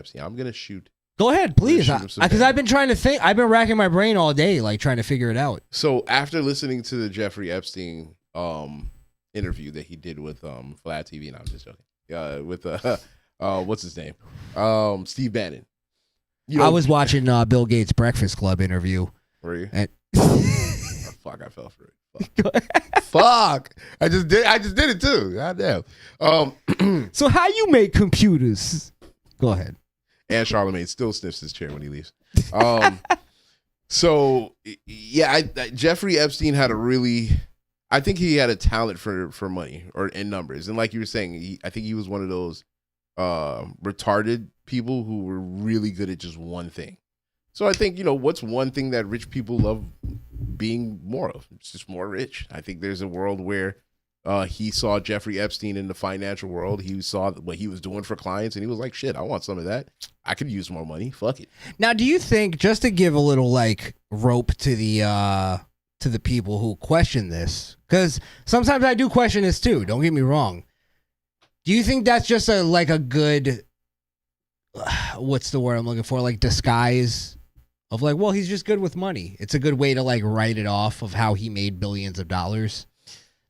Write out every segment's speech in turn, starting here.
Epstein. I'm gonna shoot. Go ahead, please, because I've been trying to think. I've been racking my brain all day, like trying to figure it out. So after listening to the Jeffrey Epstein interview that he did with Flat TV, no, I'm just joking. With what's his name? Steve Bannon. I was watching Bill Gates' Breakfast Club interview. Were you? And oh, fuck, I fell for it. Fuck. I just did it too. God damn. So how you make computers? Go ahead. And Charlamagne still sniffs his chair when he leaves. So yeah, Jeffrey Epstein had I think he had a talent for money or in numbers. And like you were saying, I think he was one of those retarded people who were really good at just one thing. So I think, what's one thing that rich people love being more of? It's just more rich. I think there's a world where he saw Jeffrey Epstein in the financial world. He saw what he was doing for clients, and he was like, shit, I want some of that. I could use more money. Fuck it. Now, do you think, just to give a little rope to the people who question this, because sometimes I do question this too, don't get me wrong. Do you think that's just a good, what's the word I'm looking for? Disguise of well, he's just good with money. It's a good way to write it off of how he made billions of dollars.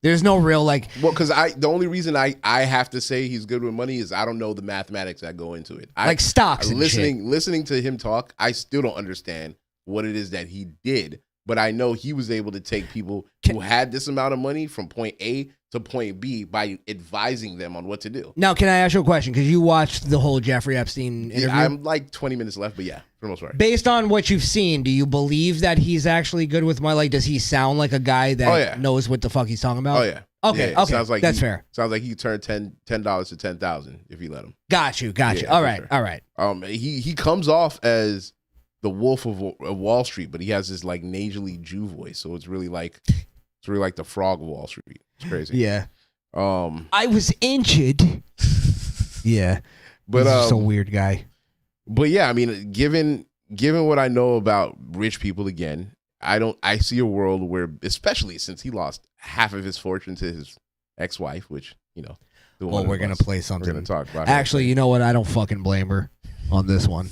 There's no real well, because the only reason I have to say he's good with money is I don't know the mathematics that go into it. Stocks and listening to him talk, I still don't understand what it is that he did, but I know he was able to take people who had this amount of money from point A to point B by advising them on what to do. Now, can I ask you a question? Because you watched the whole Jeffrey Epstein interview. Yeah, I'm 20 minutes left, but yeah, for the most part. Based on what you've seen, do you believe that he's actually good with money? Does he sound like a guy that knows what the fuck he's talking about? Oh, yeah. Okay, yeah, okay. Sounds like that's fair. Sounds like he turned $10 to $10,000 if you let him. Got you. Yeah, all right, sure. All right. He comes off as the Wolf of Wall Street, but he has this nasally Jew voice, so it's really like the Frog of Wall Street. It's crazy. Yeah. I was injured. Yeah, but he's just a weird guy. But yeah, I mean, given what I know about rich people, again, I see a world where, especially since he lost half of his fortune to his ex-wife, which we're gonna play something. We're gonna talk about. Actually, you know what? I don't fucking blame her on this one.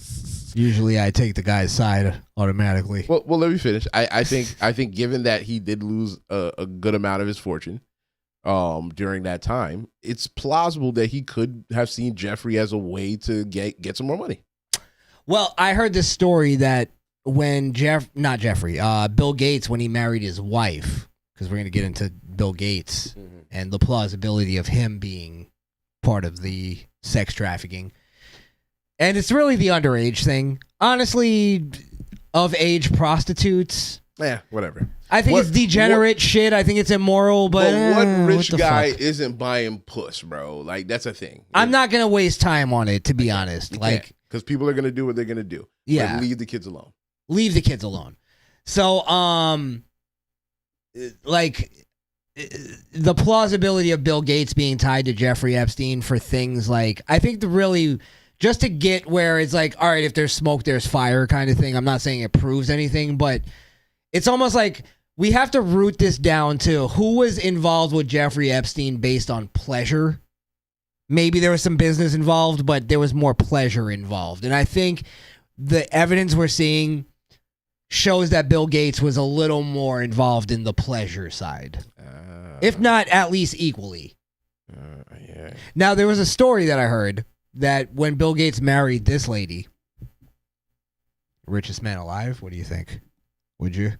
Usually, I take the guy's side automatically. Well, let me finish. I think given that he did lose a good amount of his fortune during that time, it's plausible that he could have seen Jeffrey as a way to get some more money. Well, I heard this story that when Bill Gates, when he married his wife, because we're going to get into Bill Gates and the plausibility of him being part of the sex trafficking. And it's really the underage thing. Honestly, of age prostitutes. Yeah, whatever. I think it's degenerate shit. I think it's immoral, but what rich guy isn't buying puss, bro? That's a thing. I'm not going to waste time on it, to be honest. Because people are going to do what they're going to do. Yeah. Leave the kids alone. Leave the kids alone. So, the plausibility of Bill Gates being tied to Jeffrey Epstein for things I think just to get where it's all right, if there's smoke, there's fire kind of thing. I'm not saying it proves anything, but it's almost we have to root this down to who was involved with Jeffrey Epstein based on pleasure. Maybe there was some business involved, but there was more pleasure involved. And I think the evidence we're seeing shows that Bill Gates was a little more involved in the pleasure side. If not, at least equally. Yeah. Now, there was a story that I heard that when Bill Gates married this lady, richest man alive, what do you think? Would you?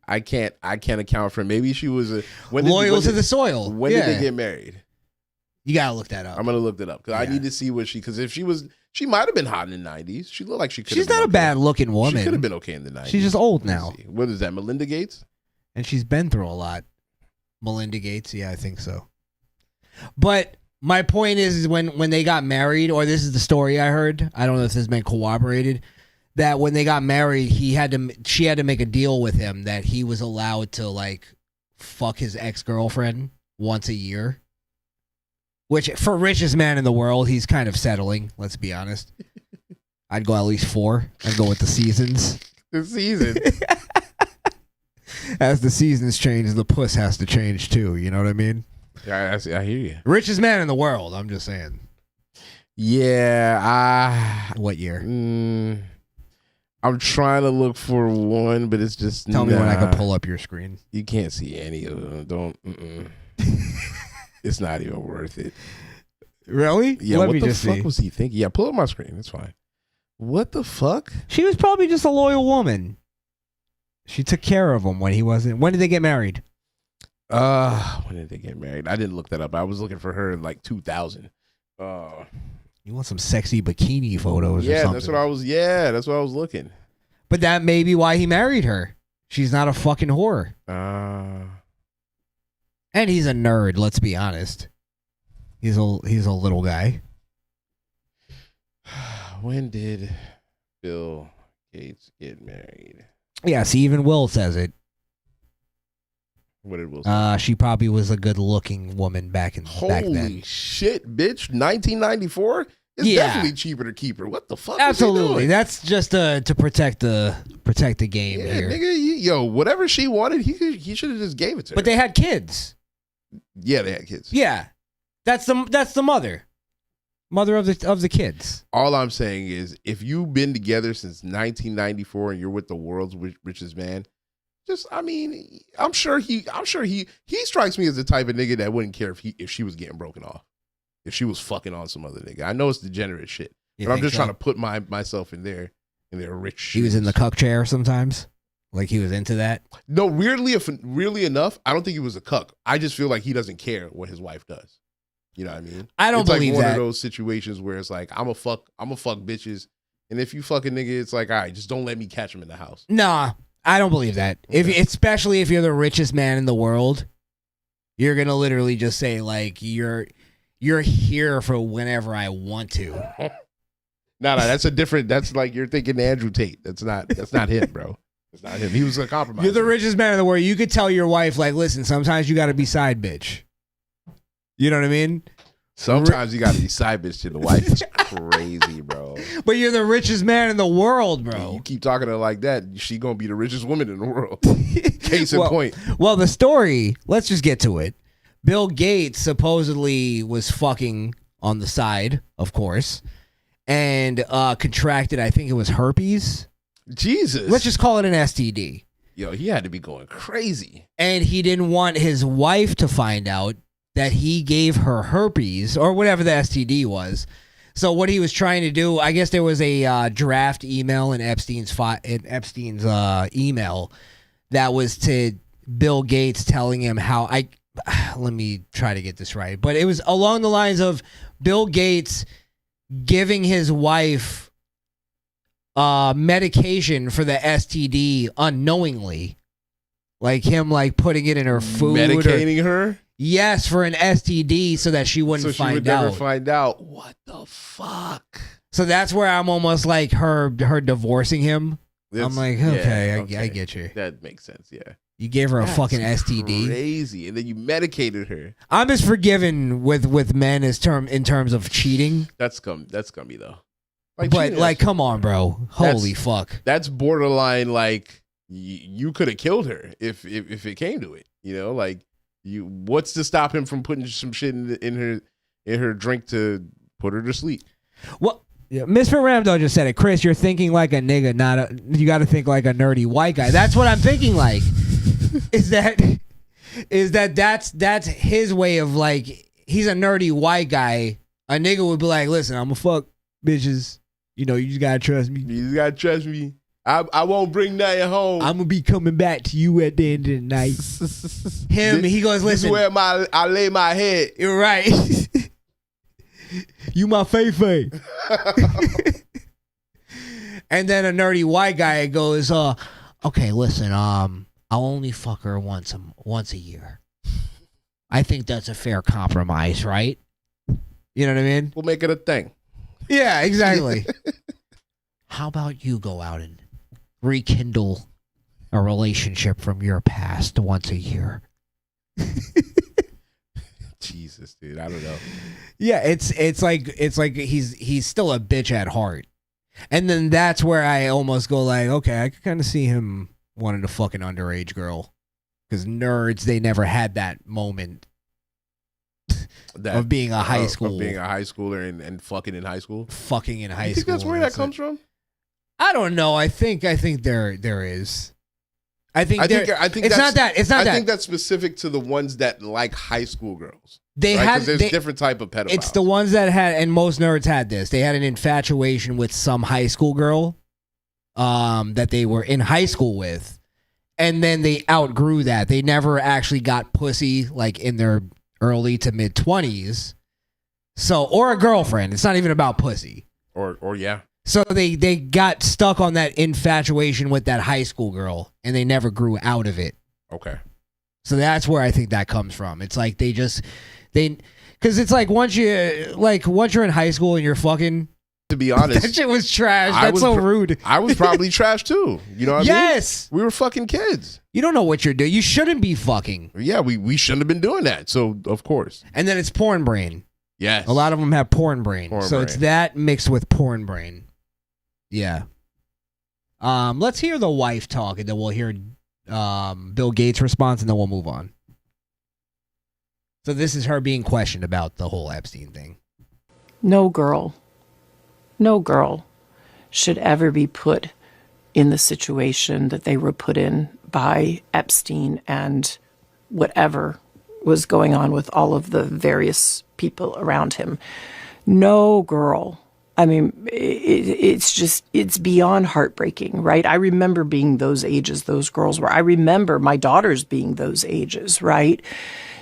I can't account for it. Maybe she was loyal to the soil. When did they get married? You gotta look that up. I'm gonna look that up because I need to see because if she might have been hot in the 90s. She looked like she could. She's not a bad looking woman. She could have been okay in the 90s. She's just old now. What is that? Melinda Gates? And she's been through a lot. Melinda Gates, yeah, I think so. But my point is when they got married, or this is the story I heard. I don't know if this has been corroborated. That when they got married, she had to make a deal with him that he was allowed to fuck his ex-girlfriend once a year. Which for richest man in the world, he's kind of settling. Let's be honest. I'd go at least 4. I'd go with the seasons. The season. As the seasons change, the puss has to change too. You know what I mean? Yeah, I hear you. Richest man in the world. I'm just saying. Yeah, What year? I'm trying to look for one, but it's just Tell me when I can pull up your screen. You can't see any of them. Don't. It's not even worth it. Really? Yeah. Let what me the just fuck see. was he thinking? Yeah, pull up my screen. It's fine. What the fuck? She was probably just a loyal woman. She took care of him when he wasn't. When did they get married? When did they get married? I didn't look that up. I was looking for her in like 2000. You want some sexy bikini photos or something. That's what I was looking. But that may be why he married her. She's not a fucking whore. And he's a nerd, let's be honest. He's a little guy. When did Bill Gates get married? Yeah, see, even Will says it. What did Will say? She probably was a good-looking woman back then. Holy shit, bitch. 1994? It's definitely cheaper to keep her. What the fuck? Absolutely. That's just to protect the game here. Nigga, whatever she wanted, he should have just gave it to her. But they had kids. Yeah, they had kids. Yeah. That's the mother. Mother of the kids. All I'm saying is, if you've been together since 1994 and you're with the world's richest man, I'm sure he strikes me as the type of nigga that wouldn't care if she was getting broken off, if she was fucking on some other nigga. I know it's degenerate shit, but I'm just trying to put myself in their rich shoes. He was in the cuck chair sometimes, like he was into that. No, weirdly enough, I don't think he was a cuck. I just feel like he doesn't care what his wife does. You know what I mean? I don't believe like one that. of those situations where it's like, I'm a fuck bitches, and if you fuck a nigga, it's like, all right, just don't let me catch him in the house. Nah, I don't believe that. Okay. Especially if you're the richest man in the world, you're gonna literally just say like you're here for whenever I want to. No, that's like you're thinking Andrew Tate. That's not him, bro. It's not him. He was a compromise. You're the richest man in the world. You could tell your wife like, listen, sometimes you got to be side bitch. You know what I mean? Sometimes you got to be side bitch to the wife. It's crazy, bro. But you're the richest man in the world, bro. Yeah, you keep talking to her like that, she gonna be the richest woman in the world. Case in point. Well, the story, let's just get to it. Bill Gates supposedly was fucking on the side, of course, and contracted, I think it was herpes. Jesus. Let's just call it an STD. Yo, he had to be going crazy. And he didn't want his wife to find out that he gave her herpes or whatever the STD was. So what he was trying to do, I guess there was a draft email in Epstein's email that was to Bill Gates telling him how let me try to get this right, but it was along the lines of Bill Gates giving his wife medication for the STD unknowingly, like him like putting it in her food, medicating her. Yes, for an STD so that she wouldn't find out. So she would never find out. What the fuck? So that's where I'm almost like her divorcing him. I'm like, okay, yeah, I get you. That makes sense, yeah. You gave her a fucking STD. Crazy. And then you medicated her. I'm as forgiven with men in terms of cheating. That's scummy though. But like, come on, bro. Holy fuck. That's borderline like you could have killed her if it came to it. You know, like what's to stop him from putting some shit in her drink to put her to sleep? Well, yeah, Misfit Ramdo just said it. Chris, you're thinking like a nigga, you got to think like a nerdy white guy. That's what I'm thinking like. Is that's his way of like, he's a nerdy white guy. A nigga would be like, listen, I'm gonna fuck bitches. You know, you just gotta trust me. You just gotta trust me. I won't bring nothing home. I'm gonna be coming back to you at the end of the night. He goes, listen. This is where I lay my head. You're right. You my fay. And then a nerdy white guy goes, okay, listen, I'll only fuck her once a year. I think that's a fair compromise, right? You know what I mean? We'll make it a thing. Yeah, exactly. How about you go out and rekindle a relationship from your past once a year? Jesus, dude, I don't know. Yeah, it's like he's still a bitch at heart. And then that's where I almost go like, okay, I can kind of see him wanting to fuck an underage girl. Because nerds, they never had that moment. of being a high school, of being a high schooler and fucking in high school. Fucking in high school. You think that's where that comes from? I don't know. I think there is. I think it's not that. It's not that. I think that's specific to the ones that like high school girls. There's different type of pedophiles. It's the ones that had, and most nerds had this. They had an infatuation with some high school girl, that they were in high school with, and then they outgrew that. They never actually got pussy like in their early to mid 20s. So, or a girlfriend. It's not even about pussy. Or yeah. So they got stuck on that infatuation with that high school girl, and they never grew out of it. Okay. So that's where I think that comes from. It's like because it's like once you're in high school and you're fucking. To be honest, that shit was trash. That's so rude. I was probably trash too. You know what I mean? Yes. We were fucking kids. You don't know what you're doing. You shouldn't be fucking. Yeah, we shouldn't have been doing that. So of course. And then it's porn brain. Yes. A lot of them have porn brain. It's that mixed with porn brain. Yeah. Let's hear the wife talk, and then we'll hear Bill Gates' response, and then we'll move on. So this is her being questioned about the whole Epstein thing. No girl should ever be put in the situation that they were put in by Epstein and whatever was going on with all of the various people around him. No girl. I mean, it's beyond heartbreaking, right? I remember being those ages those girls were. I remember my daughters being those ages, right?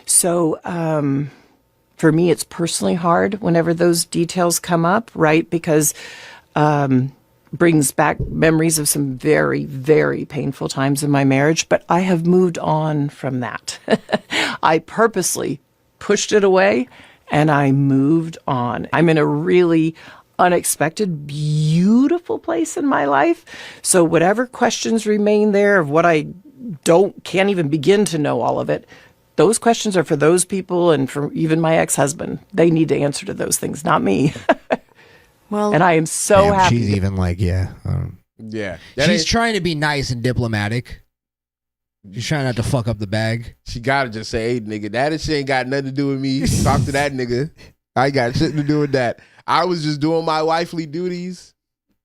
So for me, it's personally hard whenever those details come up, right? Because brings back memories of some very, very painful times in my marriage. But I have moved on from that. I purposely pushed it away, and I moved on. I'm in a really unexpected, beautiful place in my life. So whatever questions remain there of what I can't even begin to know all of it, those questions are for those people and for even my ex-husband. They need to answer to those things, not me. Well, and I am so happy. She's even like, yeah. Yeah. She's trying to be nice and diplomatic. She's trying not to fuck up the bag. She gotta just say, hey, nigga, that shit ain't got nothing to do with me. Talk to that nigga. I ain't got shit to do with that. I was just doing my wifely duties.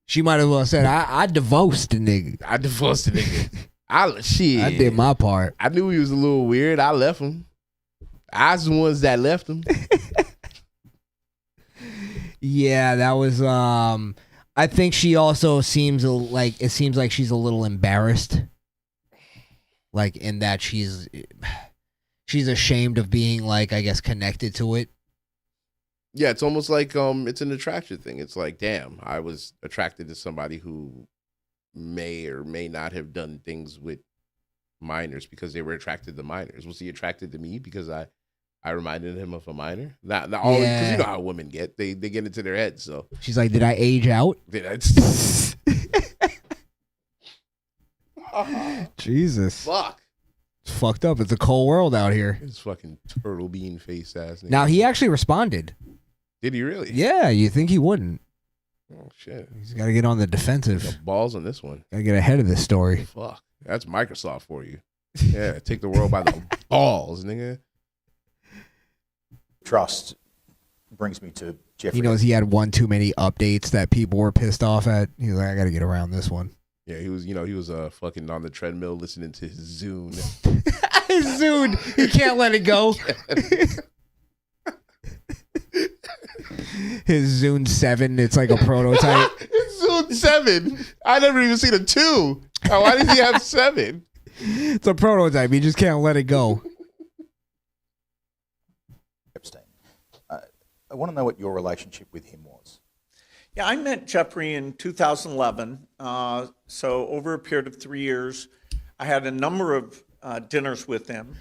She might as well said, I divorced the nigga. I divorced the nigga. I did my part. I knew he was a little weird. I left him. I was the ones that left him. Yeah, that was. I think she also seems like she's a little embarrassed, like in that she's ashamed of being like, I guess, connected to it. Yeah, it's almost like it's an attraction thing. It's like, damn, I was attracted to somebody who may or may not have done things with minors because they were attracted to minors. Was he attracted to me because I reminded him of a minor? Not always, because you know how women get. They get into their heads. So she's like, did I age out? Jesus. Fuck. It's fucked up. It's a cold world out here. It's fucking turtle bean face ass nigga. Now, he actually responded. Did he really? Yeah, you think he wouldn't. Oh, shit. He's got to get on the defensive. Got balls on this one. Got to get ahead of this story. Fuck. That's Microsoft for you. Yeah, take the world by the balls, nigga. Trust brings me to Jeffrey. He knows he had one too many updates that people were pissed off at. He's like, I got to get around this one. Yeah, he was fucking on the treadmill listening to his Zune. His Zune. He can't let it go. His Zune 7, it's like a prototype. It's Zune 7. I never even seen a 2. Why does he have 7? It's a prototype. He just can't let it go. Epstein. I want to know what your relationship with him was. Yeah, I met Jeffrey in 2011. So over a period of 3 years, I had a number of dinners with him.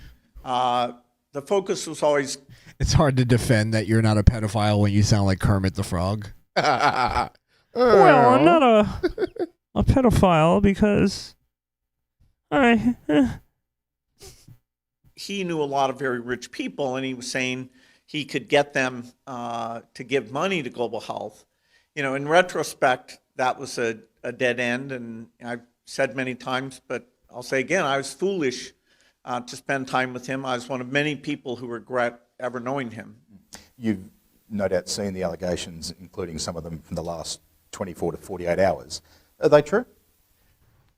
The focus was always... It's hard to defend that you're not a pedophile when you sound like Kermit the Frog. Well, I'm not a pedophile because he knew a lot of very rich people, and he was saying he could get them to give money to Global Health. You know, in retrospect, that was a dead end, and I've said many times, but I'll say again, I was foolish to spend time with him. I was one of many people who regret ever knowing him. You've no doubt seen the allegations, including some of them from the last 24 to 48 hours. Are they true?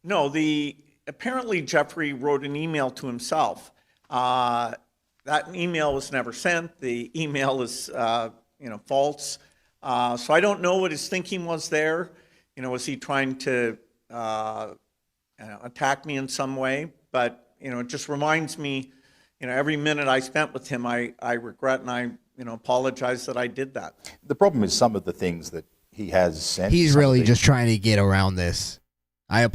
No, apparently Jeffrey wrote an email to himself. That email was never sent. The email is, false. So I don't know what his thinking was there. Was he trying to attack me in some way? But, it just reminds me, every minute I spent with him, I regret and I, apologize that I did that. The problem is some of the things that he has sent. He's really just trying to get around this. I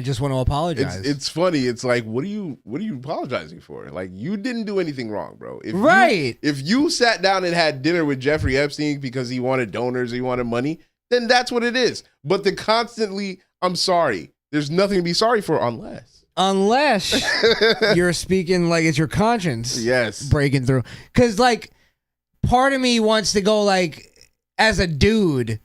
just want to apologize. It's funny. It's like, what are you apologizing for? Like, you didn't do anything wrong, bro. If you sat down and had dinner with Jeffrey Epstein because he wanted donors, he wanted money, then that's what it is. But the constantly, I'm sorry. There's nothing to be sorry for unless you're speaking like it's your conscience. Yes. Breaking through. Because, like, part of me wants to go, like, as a dude,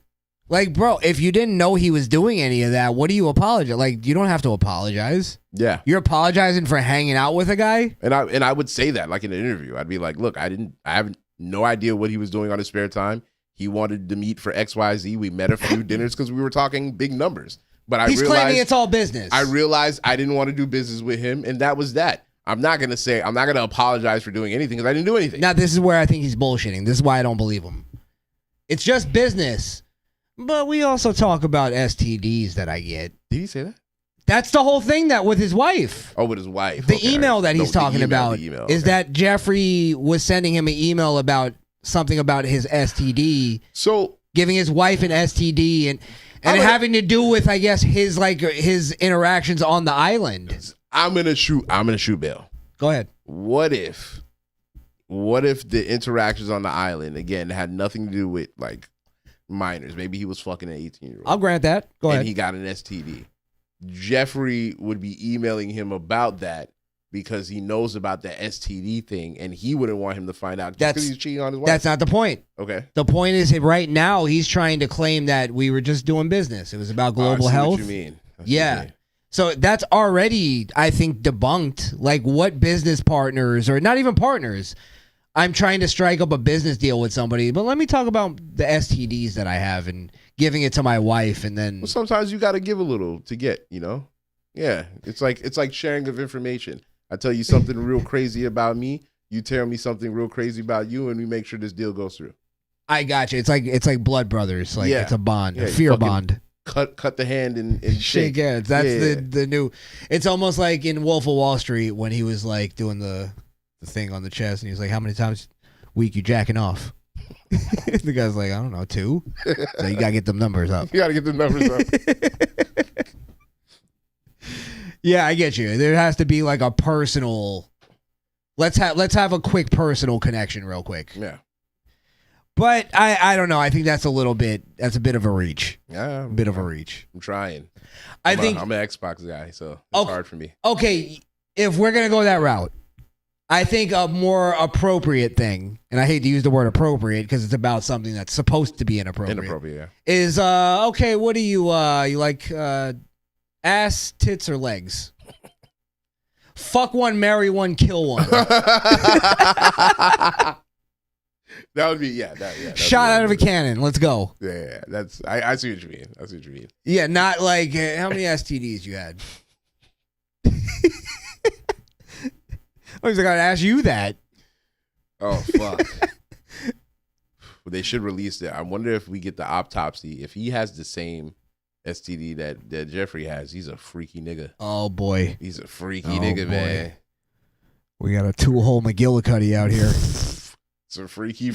like, bro, if you didn't know he was doing any of that, what do you apologize? Like, you don't have to apologize. Yeah. You're apologizing for hanging out with a guy? And I would say that, like, in an interview. I'd be like, look, I have no idea what he was doing on his spare time. He wanted to meet for XYZ. We met a few dinners because we were talking big numbers. But He's claiming it's all business. I realized I didn't want to do business with him, and that was that. I'm not going to apologize for doing anything because I didn't do anything. Now, this is where I think he's bullshitting. This is why I don't believe him. It's just business. But we also talk about STDs that I get. Did he say that? That's the whole thing that with his wife. Oh, with his wife. The email that he's talking about is that Jeffrey was sending him an email about something about his STD. So giving his wife an STD and having to do with, I guess, his interactions on the island. I'm gonna shoot bail. Go ahead. What if the interactions on the island again had nothing to do with like minors? Maybe he was fucking an 18-year-old. I'll grant that. Go ahead. And he got an STD. Jeffrey would be emailing him about that because he knows about the STD thing, and he wouldn't want him to find out just because he's cheating on his wife. That's not the point. Okay. The point is that right now he's trying to claim that we were just doing business. It was about global health. What you mean? Yeah. So that's already, I think, debunked. Like, what business partners, or not even partners, I'm trying to strike up a business deal with somebody, but let me talk about the STDs that I have and giving it to my wife, and then... Well, sometimes you got to give a little to get, Yeah. It's like sharing of information. I tell you something real crazy about me, you tell me something real crazy about you, and we make sure this deal goes through. I got you. It's like blood brothers. Like, it's a bond, a Yeah, fear bond. Cut the hand and shake. Yeah, that's the new. It's almost like in Wolf of Wall Street when he was like doing the thing on the chest, and he was like, "How many times a week you jacking off?" The guy's like, "I don't know, 2." So you gotta get them numbers up. You gotta get the numbers up. Yeah, I get you. There has to be like a personal. Let's have a quick personal connection, real quick. Yeah. But I don't know. I think that's a bit of a reach. Yeah. A bit of a reach. I'm trying. I'm an Xbox guy, so it's hard for me. Okay, if we're going to go that route, I think a more appropriate thing, and I hate to use the word appropriate because it's about something that's supposed to be inappropriate. Yeah. Is, okay, what do you like, ass, tits, or legs? Fuck one, marry one, kill one. That would be shot out of a cannon. Let's go. Yeah, that's I see what you mean. Yeah, not like how many STDs you had. I was gonna ask you that. Oh fuck. They should release that. I wonder if we get the autopsy. If he has the same STD that Jeffrey has, he's a freaky nigga. Oh boy, he's a freaky nigga, man. We got a 2-hole McGillicuddy out here. It's a freaky